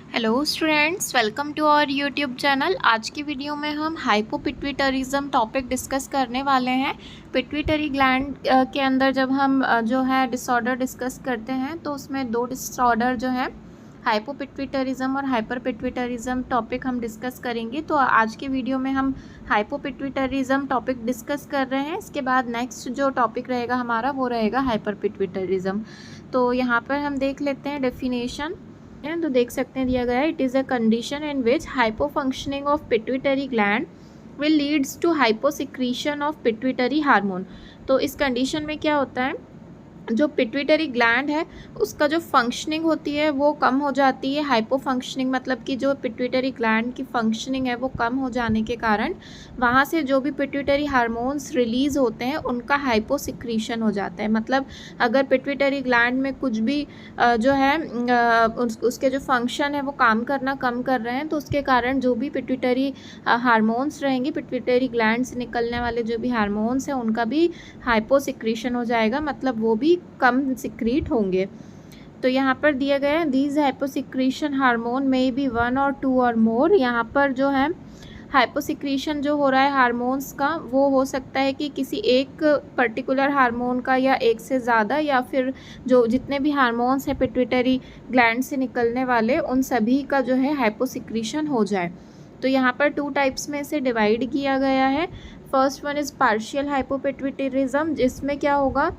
Hello students, welcome to our YouTube channel. आज की video में हम हाइपोपिट्यूटरिज्म टॉपिक डिस्कस करने वाले हैं। पिट्यूटरी ग्लैंड के अंदर जब हम जो है डिसऑर्डर डिस्कस करते हैं तो उसमें दो डिसऑर्डर जो है हाइपोपिट्यूटरिज्म और हाइपरपिट्यूटरिज्म टॉपिक हम डिस्कस करेंगे। तो आज के वीडियो में हम हाइपोपिट्यूटरिज्म टॉपिक डिस्कस कर रहे हैं। इसके बाद नेक्स्ट जो टॉपिक रहेगा हमारा वो रहेगा हाइपरपिट्यूटरिज्म। तो यहाँ पर हम देख लेते हैं डेफिनेशन। तो देख सकते हैं दिया गया है, it is a condition in which hypofunctioning of pituitary gland will leads to hyposecretion of pituitary hormone. तो इस कंडीशन में क्या होता है, जो पिट्यूटरी ग्लैंड है उसका जो फंक्शनिंग होती है वो कम हो जाती है। हाइपो फंक्शनिंग मतलब कि जो पिट्यूटरी ग्लैंड की फंक्शनिंग है वो कम हो जाने के कारण वहाँ से जो भी पिट्यूटरी हार्मोन्स रिलीज़ होते हैं उनका हाइपो सिक्रीशन हो जाता है। मतलब अगर पिट्यूटरी ग्लैंड में कुछ भी जो है उसके जो फंक्शन है वो काम करना कम कर रहे हैं तो उसके कारण जो भी पिट्यूटरी हार्मोन्स रहेंगे, पिट्यूटरी ग्लैंड से निकलने वाले जो भी हार्मोन्स हैं उनका भी हाइपो सिक्रीशन हो जाएगा, मतलब वो भी कम सिक्रीट होंगे। तो यहाँ पर दिया गया है, दीज हाइपोसिक्रीशन हार्मोन में बी वन और टू और मोर। यहाँ पर जो है हाइपोसिक्रीशन जो हो रहा है हार्मोन्स का वो हो सकता है कि किसी एक पर्टिकुलर हार्मोन का या एक से ज़्यादा, या फिर जो जितने भी हार्मोन्स हैं पिट्यूटरी ग्लैंड से निकलने वाले उन सभी का जो है हाइपोसिक्रीशन हो जाए। तो यहाँ पर टू टाइप्स में इसे डिवाइड किया गया है। First one is partial hypopituitarism, जिसमें क्या होगा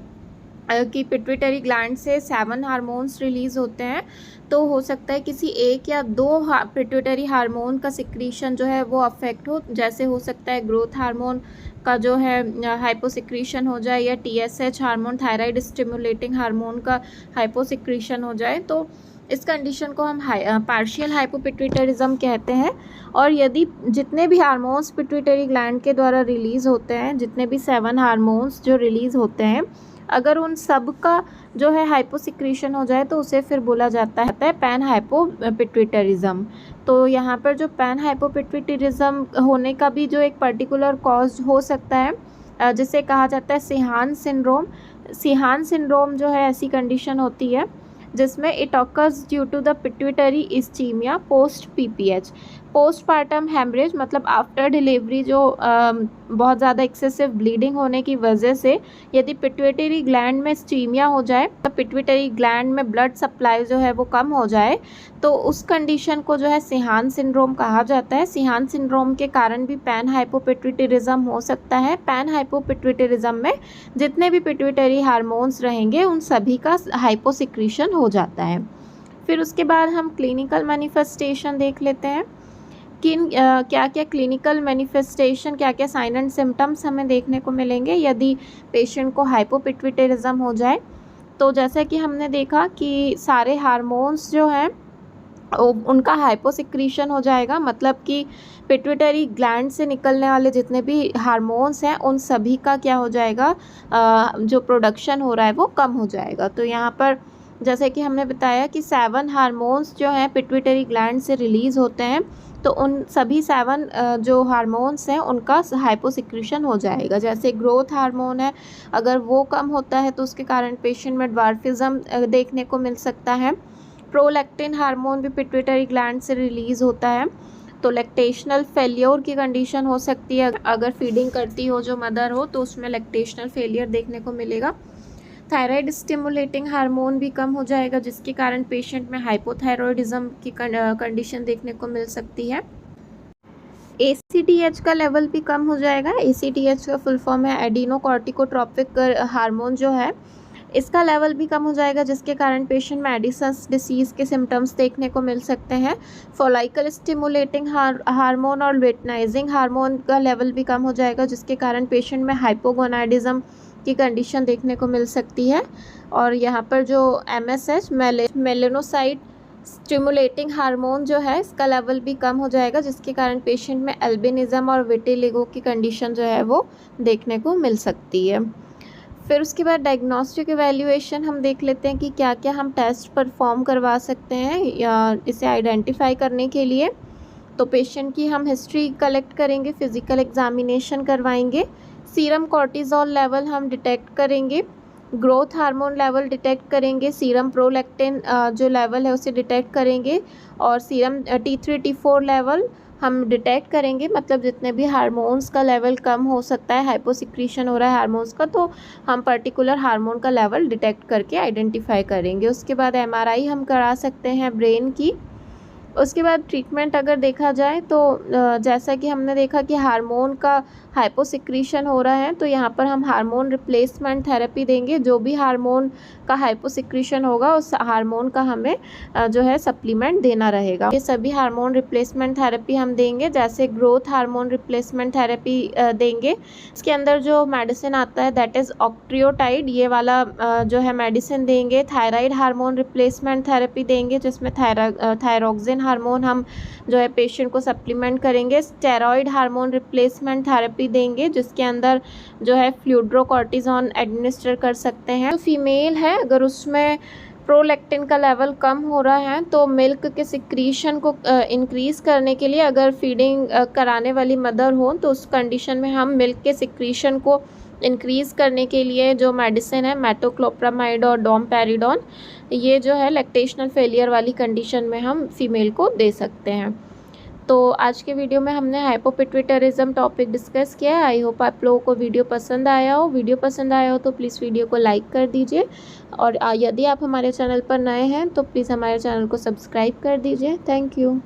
कि पिट्यूटरी ग्लैंड से 7 हार्मोन्स रिलीज़ होते हैं। तो हो सकता है किसी एक या दो पिट्यूटरी हार्मोन का सिक्रीशन जो है वो अफेक्ट हो। जैसे हो सकता है ग्रोथ हार्मोन का जो है हाइपोसिक्रीशन हो जाए, या TSH hormone thyroid stimulating hormone का हाइपोसिक्रीशन हो जाए। तो इस कंडीशन को हम पार्शियल हाइपोपिट्यूटरिज्म कहते हैं। और यदि जितने भी हार्मोन्स पिट्यूटरी ग्लैंड के द्वारा रिलीज़ होते हैं, जितने भी 7 हार्मोन्स जो रिलीज़ होते हैं, अगर उन सब का जो है हाइपोसिक्रीशन हो जाए तो उसे फिर बोला जाता है पैन हाइपोपिट्यूटरिज्म। तो यहाँ पर जो पैन हाइपोपिट्यूटरिज्म होने का भी जो एक पर्टिकुलर कॉज हो सकता है जिसे कहा जाता है सिहान सिंड्रोम। सिहान सिंड्रोम जो है ऐसी कंडीशन होती है जिसमें it occurs due to the pituitary ischemia post PPH, postpartum haemorrhage, मतलब आफ्टर डिलीवरी जो बहुत ज़्यादा एक्सेसिव ब्लीडिंग होने की वजह से यदि पिट्यूटरी ग्लैंड में स्टीमिया हो जाए, तो पिट्यूटरी ग्लैंड में ब्लड सप्लाई जो है वो कम हो जाए, तो उस कंडीशन को जो है सिहान सिंड्रोम कहा जाता है। सिहान सिंड्रोम के कारण भी पैन हाइपोपिट्यूटरिज्म हो सकता है। पैन हाइपोपिट्यूटरिज्म में जितने भी पिट्यूटरी हार्मोन्स रहेंगे उन सभी का हाइपोसिक्रीशन हो जाता है। फिर उसके बाद हम क्लिनिकल मैनिफेस्टेशन देख लेते हैं। क्या क्या क्लिनिकल मैनिफेस्टेशन, क्या क्या साइन एंड सिम्टम्स हमें देखने को मिलेंगे यदि पेशेंट को हाइपोपिट्यूटरिज्म हो जाए। तो जैसा कि हमने देखा कि सारे हार्मोन्स जो हैं उनका हाइपोसिक्रीशन हो जाएगा, मतलब कि पिट्यूटरी ग्लैंड से निकलने वाले जितने भी हार्मोन्स हैं उन सभी का क्या हो जाएगा, जो प्रोडक्शन हो रहा है वो कम हो जाएगा। तो यहाँ पर जैसे कि हमने बताया कि 7 हार्मोन्स जो हैं पिट्यूटरी ग्लैंड से रिलीज़ होते हैं, तो उन सभी 7 जो हार्मोन्स हैं उनका हाइपोसिक्रीशन हो जाएगा। जैसे ग्रोथ हार्मोन है, अगर वो कम होता है तो उसके कारण पेशेंट में ड्वार्फिज्म देखने को मिल सकता है। प्रोलैक्टिन हार्मोन भी पिट्यूटरी ग्लैंड से रिलीज़ होता है, तो लैक्टेशनल फेलियर की कंडीशन हो सकती है। अगर फीडिंग करती हो जो मदर हो तो उसमें लैक्टेशनल फेलियर देखने को मिलेगा। थायराइड स्टिमुलेटिंग हार्मोन भी कम हो जाएगा, जिसके कारण पेशेंट में हाइपोथायरॉयडिज्म की कंडीशन देखने को मिल सकती है। ACTH का लेवल भी कम हो जाएगा। ACTH का फुल फॉर्म है एडिनोकॉर्टिकोट्रोपिक हार्मोन जो है, इसका लेवल भी कम हो जाएगा, जिसके कारण पेशेंट में एडिसन्स डिसीज़ के सिम्टम्स देखने को मिल सकते हैं। फॉलाइकल स्टिमुलेटिंग हार्मोन और लुटेनाइजिंग हार्मोन का लेवल भी कम हो जाएगा, जिसके कारण पेशेंट में हाइपोगोनाडिज्म की कंडीशन देखने को मिल सकती है। और यहाँ पर जो MSH मेलेनोसाइट स्टिमुलेटिंग हार्मोन जो है इसका लेवल भी कम हो जाएगा, जिसके कारण पेशेंट में एल्बिनिज्म और विटिलिगो की कंडीशन जो है वो देखने को मिल सकती है। फिर उसके बाद डायग्नोस्टिक एवेल्यूएशन हम देख लेते हैं कि क्या क्या हम टेस्ट परफॉर्म करवा सकते हैं या इसे आइडेंटिफाई करने के लिए। तो पेशेंट की हम हिस्ट्री कलेक्ट करेंगे, फिज़िकल एग्जामिनेशन करवाएंगे, सीरम कॉर्टिज़ोल लेवल हम डिटेक्ट करेंगे, ग्रोथ हार्मोन लेवल डिटेक्ट करेंगे, सीरम प्रोलैक्टिन जो लेवल है उसे डिटेक्ट करेंगे, और सीरम T3 T4 लेवल हम डिटेक्ट करेंगे। मतलब जितने भी हार्मोन्स का लेवल कम हो सकता है, हाइपोसिक्रीशन हो रहा है हार्मोन्स का, तो हम पर्टिकुलर हार्मोन का लेवल डिटेक्ट करके आइडेंटिफाई करेंगे। उसके बाद MRI हम करा सकते हैं ब्रेन की। उसके बाद ट्रीटमेंट अगर देखा जाए तो जैसा कि हमने देखा कि हार्मोन का हाइपोसिक्रीशन हो रहा है, तो यहाँ पर हम हार्मोन रिप्लेसमेंट थेरेपी देंगे। जो भी हार्मोन का हाइपोसिक्रीशन होगा उस हार्मोन का हमें जो है सप्लीमेंट देना रहेगा। ये सभी हार्मोन रिप्लेसमेंट थेरेपी हम देंगे, जैसे ग्रोथ हार्मोन रिप्लेसमेंट थेरेपी देंगे। इसके अंदर जो मेडिसिन आता है दैट इज़ ऑक्ट्रियोटाइड, ये वाला जो है मेडिसिन देंगे। थायराइड हार्मोन रिप्लेसमेंट थेरेपी देंगे, जिसमें थायरोक्सिन हार्मोन हम जो है पेशेंट को सप्लीमेंट करेंगे। स्टेरॉइड हार्मोन रिप्लेसमेंट थेरेपी देंगे, जिसके अंदर जो है फ्लूड्रोकॉर्टिजोन एडमिनिस्टर कर सकते हैं। जो फीमेल है अगर उसमें प्रोलैक्टिन का लेवल कम हो रहा है तो मिल्क के सिक्रीशन को इंक्रीज़ करने के लिए, अगर फीडिंग कराने वाली मदर हो तो उस कंडीशन में हम मिल्क के सिक्रीशन को इंक्रीज़ करने के लिए जो मेडिसिन है मेटोक्लोप्रामाइड और डोमपेरिडोन, ये जो है लैक्टेशनल फेलियर वाली कंडीशन में हम फीमेल को दे सकते हैं। तो आज के वीडियो में हमने हाइपोपिट्यूटरिज्म टॉपिक डिस्कस किया है। आई होप आप लोगों को वीडियो पसंद आया हो। वीडियो पसंद आया हो तो प्लीज़ वीडियो को लाइक कर दीजिए, और यदि आप हमारे चैनल पर नए हैं तो प्लीज़ हमारे चैनल को सब्सक्राइब कर दीजिए। Thank you.